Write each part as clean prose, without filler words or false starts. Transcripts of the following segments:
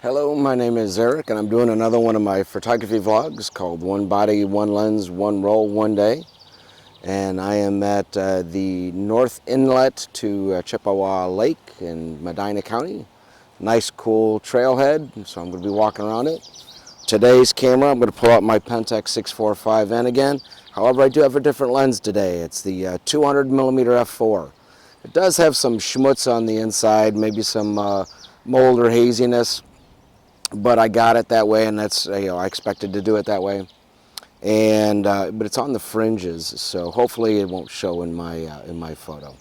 Hello, my name is Eric, and I'm doing another one of my photography vlogs called One Body, One Lens, One Roll, One Day. And I am at the north inlet to Chippewa Lake in Medina County. Nice, cool trailhead, so I'm going to be walking around it. Today's camera, I'm going to pull out my Pentax 645N again. However, I do have a different lens today. It's the 200mm f4. It does have some schmutz on the inside, maybe some mold or haziness. But I got it that way, and that's, I expected to do it that way. And but it's on the fringes, so hopefully it won't show in my photo.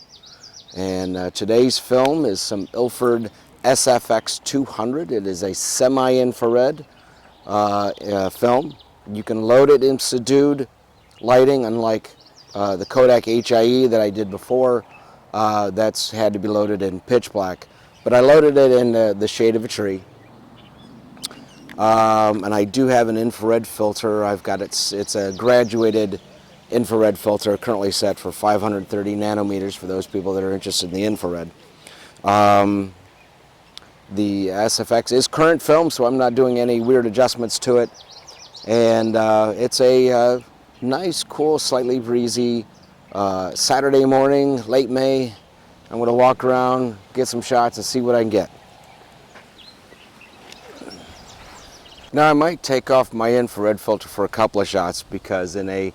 And today's film is some Ilford SFX 200. It is a semi-infrared film. You can load it in subdued lighting, unlike the Kodak HIE that I did before. That's had to be loaded in pitch black. But I loaded it in the shade of a tree. And I do have an infrared filter. I've got it's a graduated infrared filter, currently set for 530 nanometers for those people that are interested in the infrared. The SFX is current film, so I'm not doing any weird adjustments to it. And it's a nice, cool, slightly breezy Saturday morning, late May. I'm going to walk around, get some shots, and see what I can get. Now I might take off my infrared filter for a couple of shots because in a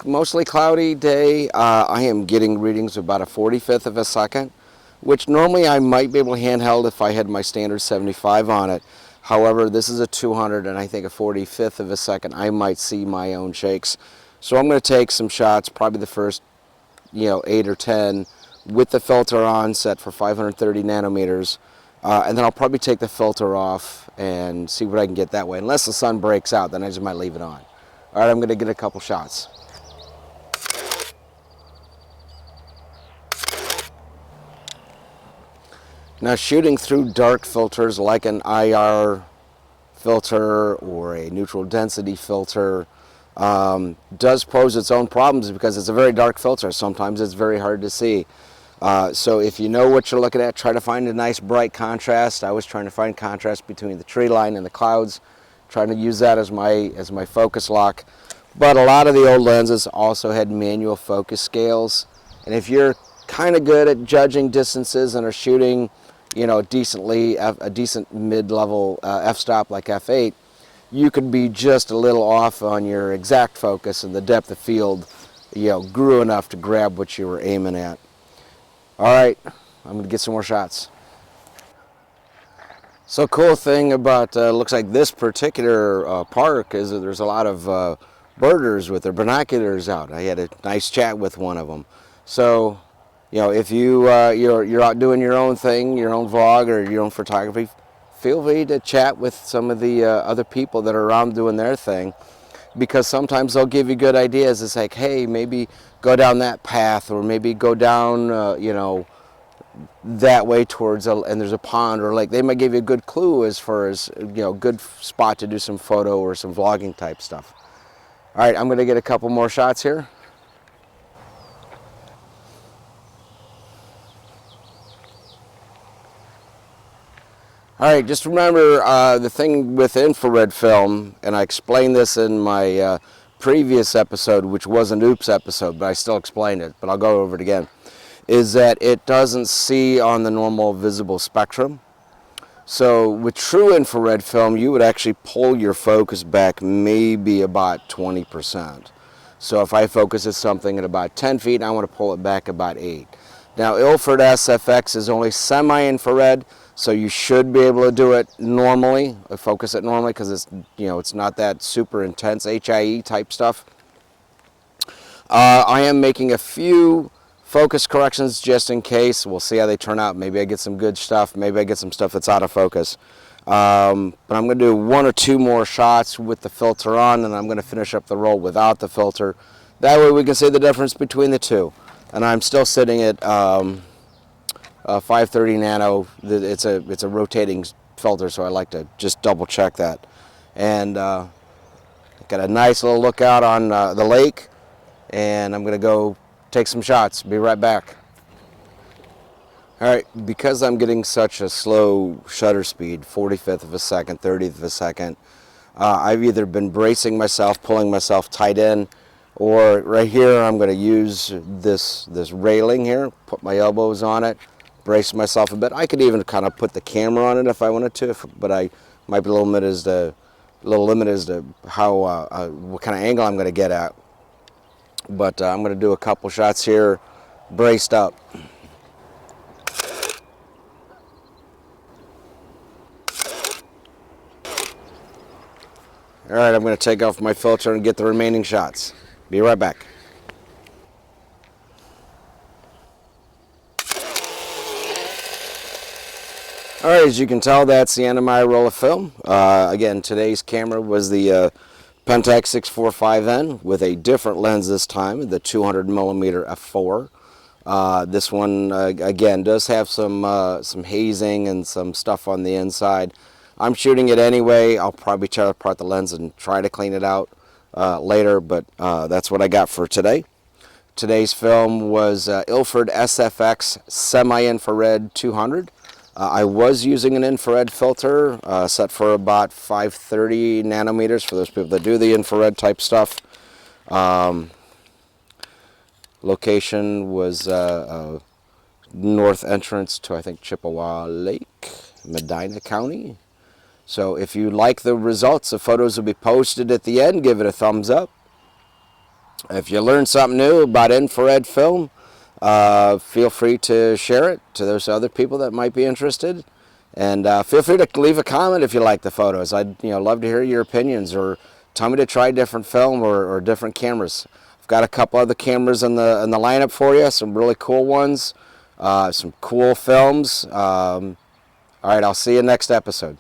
mostly cloudy day, I am getting readings of about a 45th of a second, which normally I might be able to handheld if I had my standard 75 on it. However, this is a 200, and I think a 45th of a second I might see my own shakes. So I'm going to take some shots, probably the first 8 or 10 with the filter on, set for 530 nanometers. And then I'll probably take the filter off and see what I can get that way. Unless the sun breaks out, then I just might leave it on. All right, I'm going to get a couple shots. Now, shooting through dark filters like an IR filter or a neutral density filter does pose its own problems because it's a very dark filter. Sometimes it's very hard to see. So if you know what you're looking at, try to find a nice bright contrast. I was trying to find contrast between the tree line and the clouds, trying to use that as my focus lock. But a lot of the old lenses also had manual focus scales, and if you're kind of good at judging distances and are shooting, a decent mid-level f-stop like f8, you could be just a little off on your exact focus, and the depth of field, grew enough to grab what you were aiming at. All right, I'm going to get some more shots. So cool thing about looks like this particular park is that there's a lot of birders with their binoculars out. I had a nice chat with one of them. So, if you're out doing your own thing, your own vlog or your own photography, feel free to chat with some of the other people that are around doing their thing, because sometimes they'll give you good ideas. It's like, hey, maybe go down that path, or maybe go down, that way towards, and there's a pond or lake. They might give you a good clue as far as, good spot to do some photo or some vlogging type stuff. All right, I'm going to get a couple more shots here. All right, just remember the thing with infrared film, and I explained this in my previous episode, which was an oops episode, but I still explained it, but I'll go over it again, is that it doesn't see on the normal visible spectrum. So with true infrared film, you would actually pull your focus back maybe about 20%. So if I focus at something at about 10 feet, I want to pull it back about 8. Now, Ilford SFX is only semi-infrared, so you should be able to do it normally, focus it normally, because it's, it's not that super intense HIE type stuff. I am making a few focus corrections just in case. We'll see how they turn out. Maybe I get some good stuff. Maybe I get some stuff that's out of focus. But I'm going to do 1 or 2 more shots with the filter on, and I'm going to finish up the roll without the filter. That way we can see the difference between the two. And I'm still sitting at 530 nano. It's a rotating filter, so I like to just double check that. And got a nice little lookout on the lake, and I'm going to go take some shots. Be right back. All right, because I'm getting such a slow shutter speed, 45th of a second, 30th of a second, I've either been bracing myself, pulling myself tight in, or right here I'm going to use this railing here, put my elbows on it, brace myself a bit. I could even kind of put the camera on it if I wanted to, but I might be a little limited as to how what kind of angle I'm going to get at. But I'm going to do a couple shots here, braced up. All right, I'm going to take off my filter and get the remaining shots. Be right back. All right, as you can tell, that's the end of my roll of film. Again, today's camera was the Pentax 645N with a different lens this time, the 200mm f4. This one, again, does have some hazing and some stuff on the inside. I'm shooting it anyway. I'll probably tear apart the lens and try to clean it out later, but that's what I got for today. Today's film was Ilford SFX semi-infrared 200. I was using an infrared filter set for about 530 nanometers for those people that do the infrared type stuff. Location was north entrance to, I think, Chippewa Lake, Medina County. So if you like the results, the photos will be posted at the end. Give it a thumbs up. If you learned something new about infrared film, feel free to share it to those other people that might be interested. And feel free to leave a comment if you like the photos. I'd love to hear your opinions, or tell me to try different film or different cameras. I've got a couple other cameras in the lineup for you, some really cool ones, some cool films. All right, I'll see you next episode.